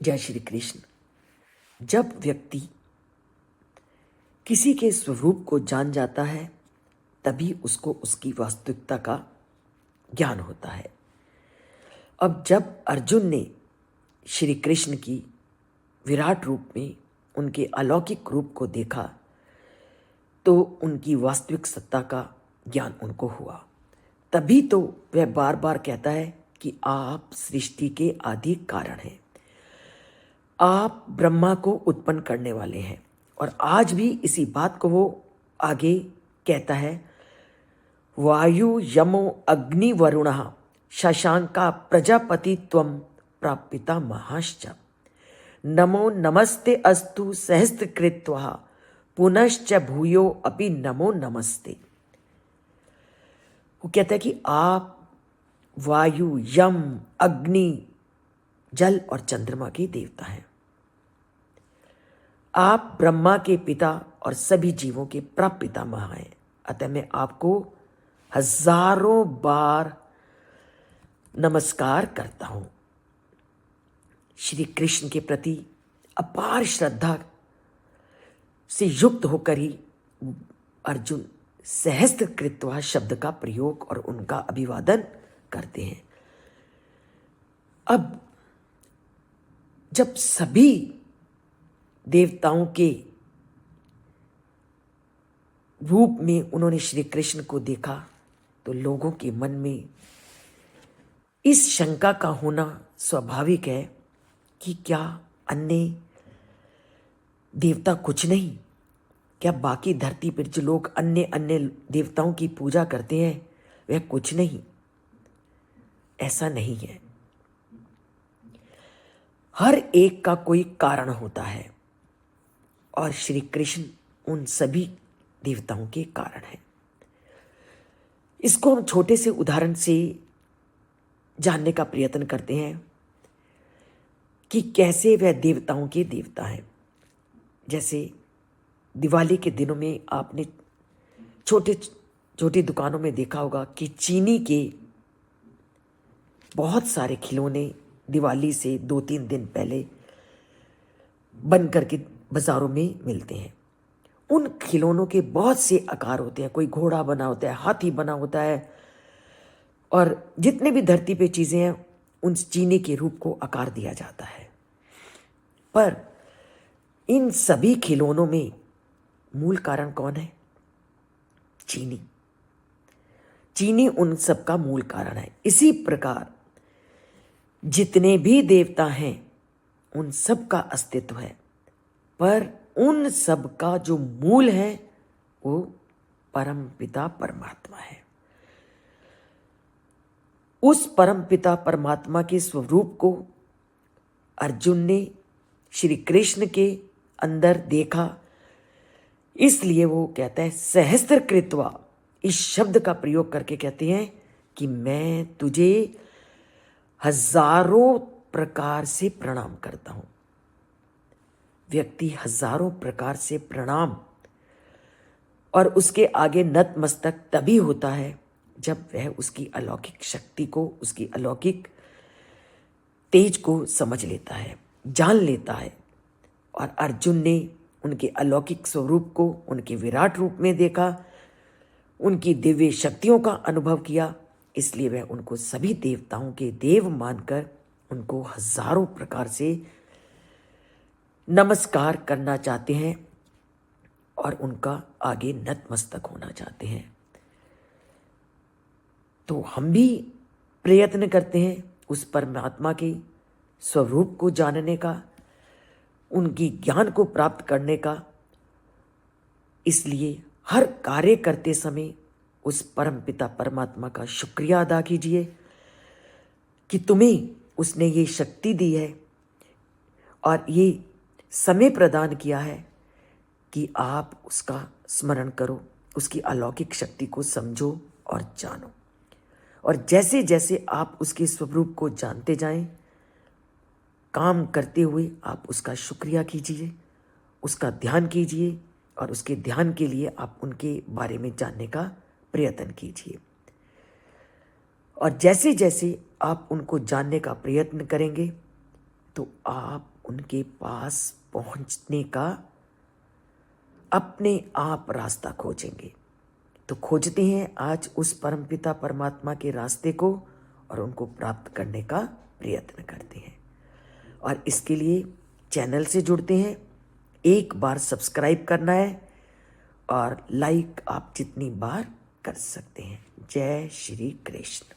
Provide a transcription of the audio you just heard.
जय श्री कृष्ण। जब व्यक्ति किसी के स्वरूप को जान जाता है तभी उसको उसकी वास्तविकता का ज्ञान होता है। अब जब अर्जुन ने श्री कृष्ण की विराट रूप में उनके अलौकिक रूप को देखा तो उनकी वास्तविक सत्ता का ज्ञान उनको हुआ। तभी तो वह बार बार कहता है कि आप सृष्टि के आदि कारण हैं, आप ब्रह्मा को उत्पन्न करने वाले हैं। और आज भी इसी बात को वो आगे कहता है, वायु यमो अग्नि वरुणः शशांका प्रजापति त्वं प्रापिता महाश्च नमो नमस्ते अस्तु सहस्त्रकृत्वा पुनश्च भूयो अपि नमो नमस्ते। वो कहता है कि आप वायु यम अग्नि जल और चंद्रमा के देवता हैं, आप ब्रह्मा के पिता और सभी जीवों के प्रपितामह हैं। अतः मैं आपको हजारों बार नमस्कार करता हूं। श्री कृष्ण के प्रति अपार श्रद्धा से युक्त होकर ही अर्जुन सहस्त्रकृत्वा शब्द का प्रयोग और उनका अभिवादन करते हैं। अब जब सभी देवताओं के रूप में उन्होंने श्री कृष्ण को देखा तो लोगों के मन में इस शंका का होना स्वाभाविक है कि क्या अन्य देवता कुछ नहीं? क्या बाकी धरती पर जो लोग अन्य अन्य देवताओं की पूजा करते हैं वह कुछ नहीं? ऐसा नहीं है। हर एक का कोई कारण होता है और श्री कृष्ण उन सभी देवताओं के कारण है। इसको हम छोटे से उदाहरण से जानने का प्रयत्न करते हैं कि कैसे वह देवताओं के देवता हैं। जैसे दिवाली के दिनों में आपने छोटी दुकानों में देखा होगा कि चीनी के बहुत सारे खिलौने दिवाली से 2-3 दिन पहले बन करके बाजारों में मिलते हैं। उन खिलौनों के बहुत से आकार होते हैं, कोई घोड़ा बना होता है, हाथी बना होता है, और जितने भी धरती पे चीजें हैं उन चीनी के रूप को आकार दिया जाता है। पर इन सभी खिलौनों में मूल कारण कौन है? चीनी। चीनी उन सब का मूल कारण है। इसी प्रकार जितने भी देवता हैं उन सब का अस्तित्व है, पर उन सब का जो मूल है वो परम पिता परमात्मा है। उस परम पिता परमात्मा के स्वरूप को अर्जुन ने श्री कृष्ण के अंदर देखा, इसलिए वो कहता है सहस्त्रकृत्वा। इस शब्द का प्रयोग करके कहते हैं कि मैं तुझे हजारों प्रकार से प्रणाम करता हूं। व्यक्ति हजारों प्रकार से प्रणाम और उसके आगे नतमस्तक तभी होता है जब वह उसकी अलौकिक शक्ति को, उसकी अलौकिक तेज को समझ लेता है, जान लेता है। और अर्जुन ने उनके अलौकिक स्वरूप को उनके विराट रूप में देखा, उनकी दिव्य शक्तियों का अनुभव किया, इसलिए वह उनको सभी देवताओं के देव मानकर उनको हजारों प्रकार से नमस्कार करना चाहते हैं और उनका आगे नतमस्तक होना चाहते हैं। तो हम भी प्रयत्न करते हैं उस परमात्मा के स्वरूप को जानने का, उनकी ज्ञान को प्राप्त करने का। इसलिए हर कार्य करते समय उस परम पिता परमात्मा का शुक्रिया अदा कीजिए कि तुम्हें उसने ये शक्ति दी है और ये समय प्रदान किया है कि आप उसका स्मरण करो, उसकी अलौकिक शक्ति को समझो और जानो। और जैसे जैसे आप उसके स्वरूप को जानते जाएं, काम करते हुए आप उसका शुक्रिया कीजिए, उसका ध्यान कीजिए और उसके ध्यान के लिए आप उनके बारे में जानने का प्रयत्न कीजिए। और जैसे जैसे आप उनको जानने का प्रयत्न करेंगे तो आप उनके पास पहुंचने का अपने आप रास्ता खोजेंगे। तो खोजते हैं आज उस परमपिता परमात्मा के रास्ते को और उनको प्राप्त करने का प्रयत्न करते हैं। और इसके लिए चैनल से जुड़ते हैं, एक बार सब्सक्राइब करना है और लाइक आप जितनी बार कर सकते हैं। जय श्री कृष्ण।